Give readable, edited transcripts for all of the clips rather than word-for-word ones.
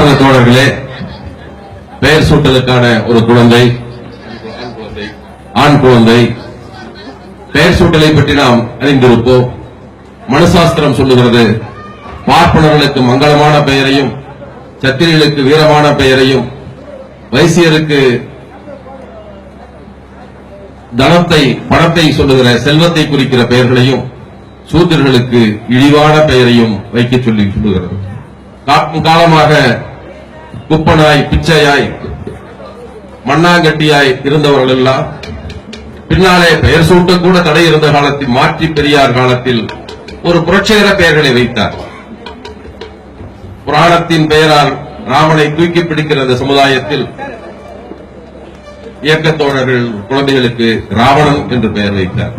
அன்பார்ந்த தோழர்களே, பெயர் சூட்டலுக்கான ஒரு குழந்தை, ஆண் குழந்தை. பெயர் சூட்டலை பற்றி நாம் அறிந்திருப்போம். மனுசாஸ்திரம் சொல்லுகிறது, பார்ப்பனர்களுக்கு மங்களமான பெயரையும், சத்திரிகளுக்கு வீரமான பெயரையும், வைசியருக்கு தனத்தை பணத்தை சொல்லுகிற செல்வத்தை குறிக்கிற பெயர்களையும், சூத்திரர்களுக்கு இழிவான பெயரையும் வைக்க சொல்லி சொல்லுகிறது. காலமாக குப்பனாய், பிச்சையாய், மண்ணாங்கட்டியாய் இருந்தவர்கள் எல்லாம் பின்னாலே பெயர் சூட்ட கூட தடை இருந்த காலத்தில், மாற்றி பெரியார் காலத்தில் ஒரு புரட்சிகர பெயர்களை வைத்தார். புராணத்தின் பெயரால் ராமனை தூக்கி பிடிக்கிற அந்த சமுதாயத்தில் இயக்கத்தோழர்கள் குழந்தைகளுக்கு ராவணன் என்று பெயர் வைத்தார்.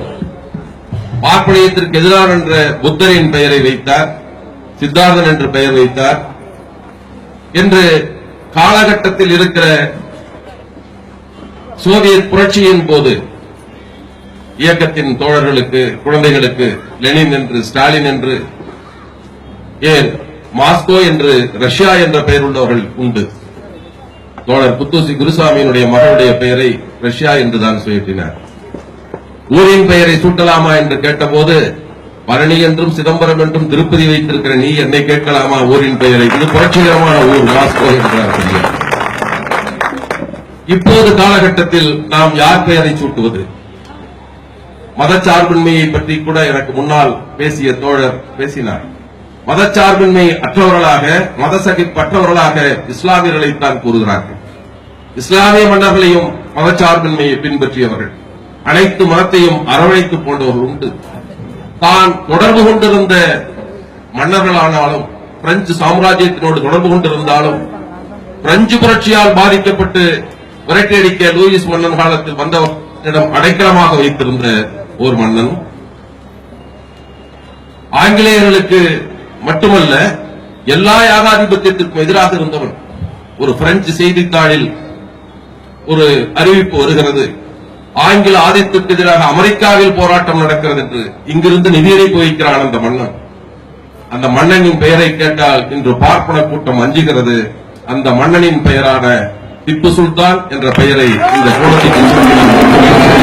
பார்ப்பனியத்திற்கு எதிரான என்ற புத்தரின் பெயரை வைத்தார். சித்தார்த்தன் என்று பெயர் வைத்தார். என்று காலகட்டத்தில் இருக்கிற சோவியத் புரட்சியின் போது இயக்கத்தின் தோழர்களுக்கு, குழந்தைகளுக்கு லெனின் என்று, ஸ்டாலின் என்று, ஏன் மாஸ்கோ என்று, ரஷ்யா என்ற பெயர் உள்ளவர்கள் உண்டு. தோழர் புத்தூசி குருசாமியினுடைய மகளுடைய பெயரை ரஷ்யா என்றுதான் சுயற்றினார். ஊரின் பெயரை சூட்டலாமா என்று கேட்டபோது, பழனி என்றும் சிதம்பரம் என்றும் திருப்பதி வைத்திருக்கிற நீ என்னை கேட்கலாமா ஊரின் பெயரை? இது புரட்சிகரமான ஊர் மாஸ்கோ என்றார். இப்போது காலகட்டத்தில் நாம் யார் பெயரை சூட்டுவது? மதச்சார்பின்மையை பற்றி கூட எனக்கு முன்னால் பேசிய தோழர் பேசினார். மதச்சார்பின்மை அற்றவர்களாக, மதசகிப்பற்றவர்களாக இஸ்லாமியர்களைத்தான் கூறுகிறார்கள். இஸ்லாமிய மன்னர்களையும் மதச்சார்பின்மையை பின்பற்றியவர்கள், அனைத்து மதத்தையும் அரவணைத்து போன்றவர்கள் உண்டு. தான் தொடர்பு கொண்டிருந்த மன்னர்களானாலும், பிரெஞ்சு சாம்ராஜ்யத்தினோடு தொடர்பு கொண்டிருந்தாலும், பிரெஞ்சு புரட்சியால் பாதிக்கப்பட்டு விரட்டியடிக்க லூயிஸ் மன்னன் காலத்தில் வந்தவரிடம் அடைக்கலமாக வைத்திருந்த ஒரு மன்னன், ஆங்கிலேயர்களுக்கு மட்டுமல்ல எல்லா ஏகாதிபத்தியத்திற்கும் எதிராக இருந்தவன். ஒரு பிரெஞ்சு செய்தித்தாளில் ஒரு அறிவிப்பு வருகிறது, ஆங்கில ஆதித்துக்கு எதிராக அமெரிக்காவில் போராட்டம் நடக்கிறது என்று. இங்கிருந்து நிதியளிப்பு வைக்கிறான் அந்த மன்னன். அந்த மன்னனின் பெயரை கேட்டால் இன்று பார்ப்பன கூட்டம் அஞ்சுகிறது. அந்த மன்னனின் பெயரான திப்பு சுல்தான் என்ற பெயரை இந்த கூட்டத்திற்கு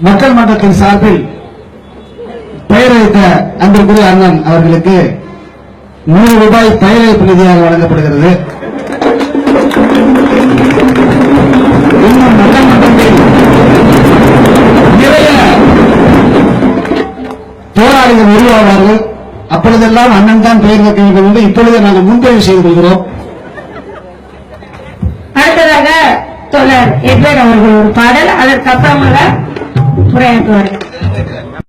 மக்கள் மன்றத்தின் சார்பில் பெயர் வைத்த அன்பிற்குரிய அண்ணன் அவர்களுக்கு 100 ரூபாய் பெயரழைப்பு நிதியாக வழங்கப்படுகிறது. இன்னும் மக்கள் மன்றத்தில் நிறைய போராளிகள் உருவாவார்கள். அப்பொழுதெல்லாம் அண்ணன் தான் பெயர் வைக்க வேண்டும் என்று இப்பொழுது நாங்கள் முன்பதிவு செய்து கொள்கிறோம். அடுத்ததாக தோழர் எட்வர்ட் அவர்கள் ஒரு பாடல், அதற்கப்புறமாக உரையாற்றுவார்கள்.